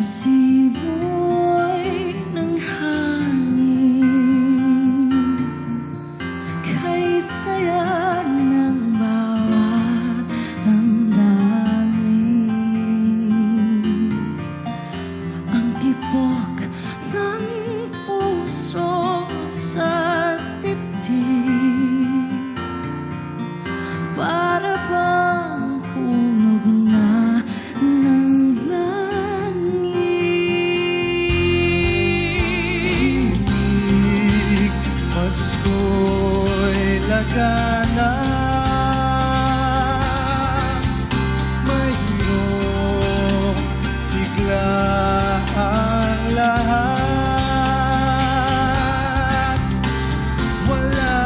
simoy ng hangin, kay saya ng bawat damdamin. Ang tibok ng puso sa dibdib, para bang hunog na ng langit. Hilig Pasko'y lagana, mayroong sigla ang lahat. Wala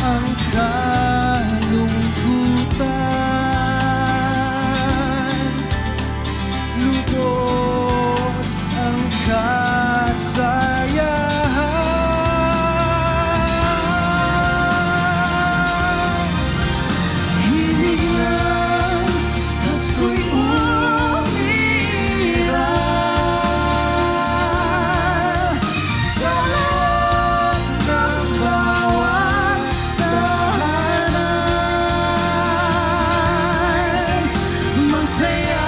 ang kalungkutan, lubos ang kasayahan. Hilig ng Pasko'y umiiral sa loob ng bawat tahanan. Masaya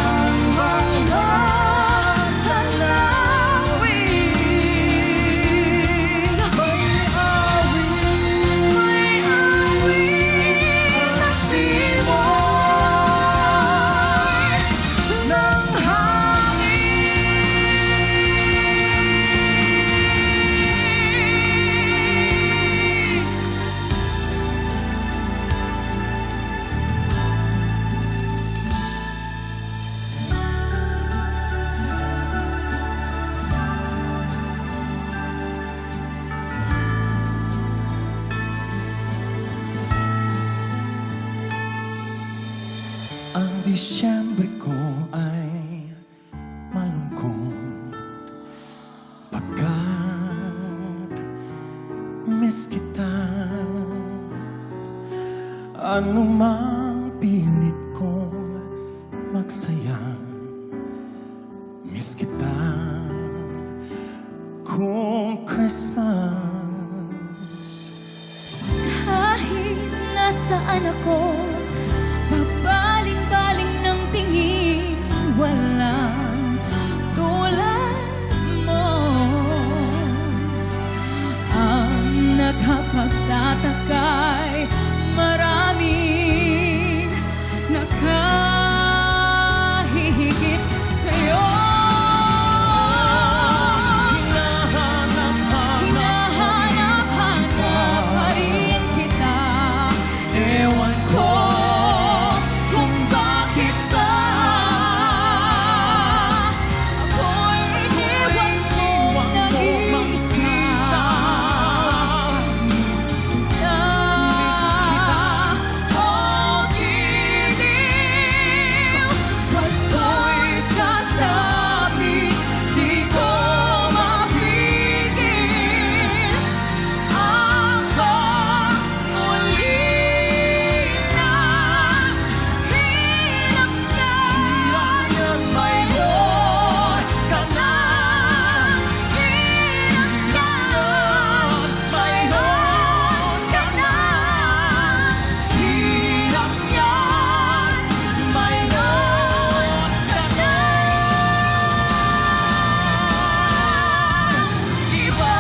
ang mga tanawin. May awit na simoy ng hangin. Ang Disyembre ko ay malungkot, pagkat miss kita. Ano mang pilit kong magsaya, miss kita. Kung Christmas Kahit nasaan ako, pabaling-baling ng tingin, walang tulad mo. Ang nakapagtataka'y maraming nakahihigit sa'yo. Hinahanap-hanap pa rin kita. Ewan ko kung bakit ba ako'y iniwan mo nag-iisa. Miss kita, oh giliw. Basto'y sasabi, di ko mapigil ang pag-uli na hirap na mayroon ka na. Hirap na mayroon ka na. Hirap yan, mayroon ka na. Iba.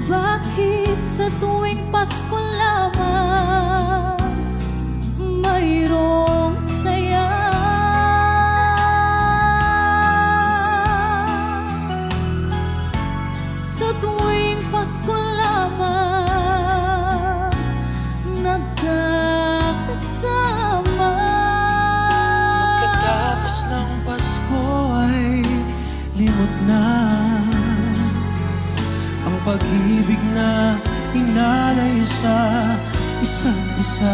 Bakit sa tuwing Pasko lamang mayroong saya? Sa tuwing Pasko lamang nagkakasama. Pagkatapos ng Pasko ay limot na ang pag-ibig na inalay sa isa't isa.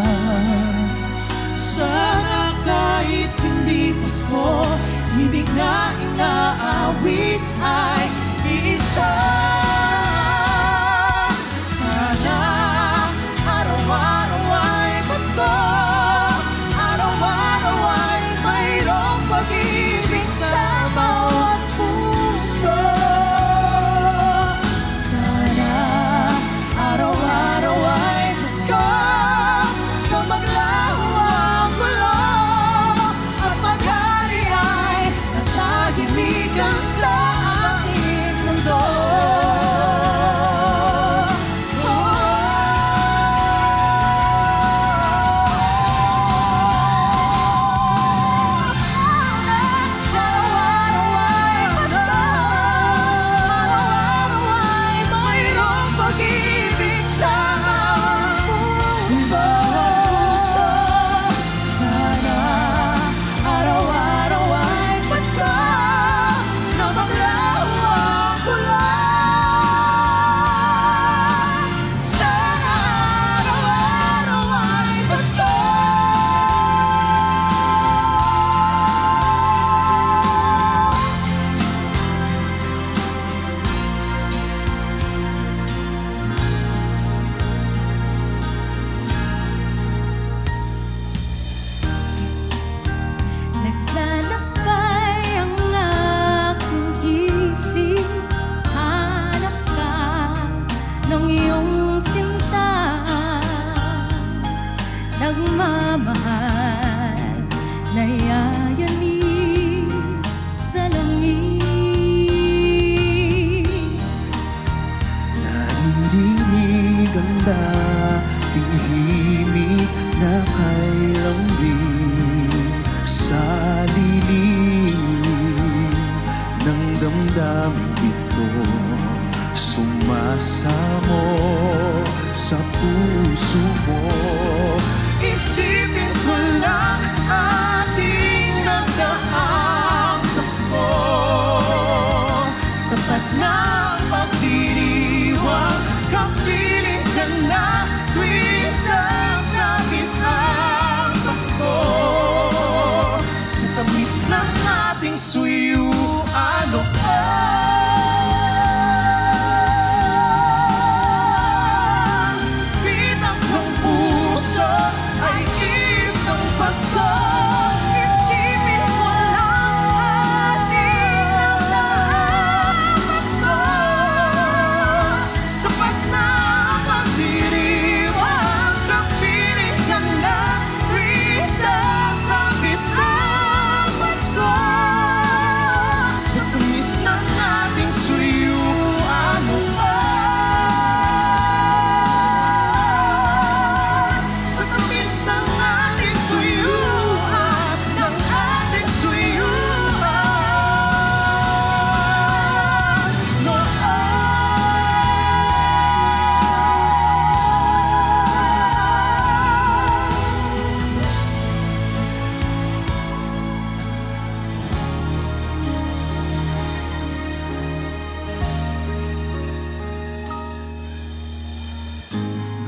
Sana kahit hindi Pasko, ibig na inaawit ay iisa. Sana araw-araw ay Pasko, araw-araw ay mayroong pag-ibig sa bawat puso. Sana araw-araw ay Pasko, na maglaho ang gulo at maghari ay natahimikan sa ating mundo. Naglalakbay ang aking isip, hanap ka ng iyong sinta, nagmamahal na yayanig sa langit. Naririnig ang dating himig na kay lambing sa lilim ng damdamin ito, sumasamo sa puso mo. Isipin ko lang ating nagdaang Pasko, sapat na pagdiriwang, kapiling ka na tuwing sasabit ang Pasko. Sa tamis ng ating suyuan, bitak ng puso ay isang Pasko. Isipin mo lang ating nagdaang Pasko, sapat na pagdiriwang, kapiling ka na tuwing sasabit ang Pasko. Sa tamis ng ating suyuan, sa tamis ng ating suyuan, ng ating suyuan, noon.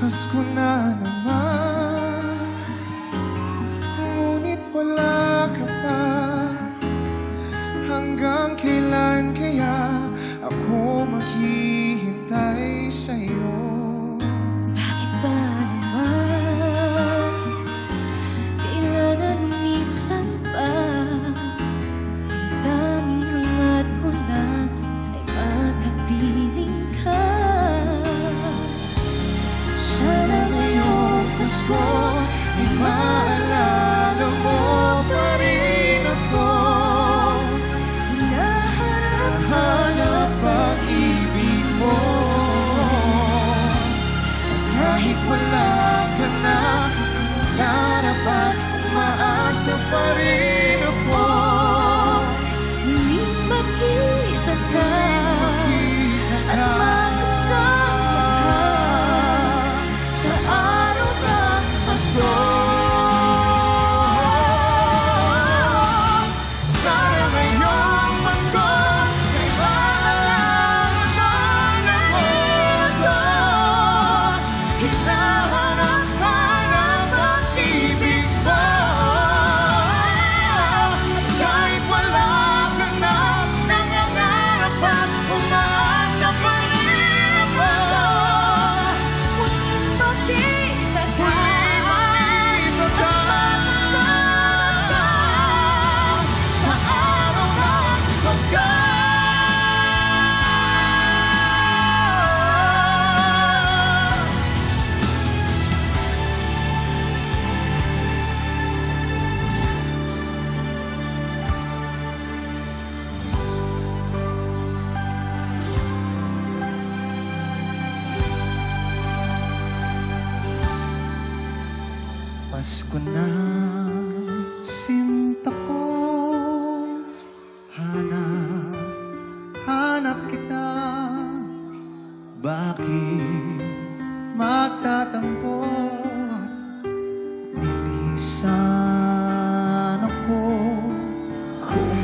Pasko na naman, ngunit wala ka pa. Hanggang kailan kaya ako maghihintay sa'yo? Bakit ba naman kailangan lumisan pa? Ang tanging hangad ko lang ay makapiling ka. Sana ngayong Pasko ay maalala mo pa rin ako. Hinahanap pag-ibig mo. Pasko na, sinta ko. Hanap, hanap kita. Bakit magtatampo? Nilisan ako. Kung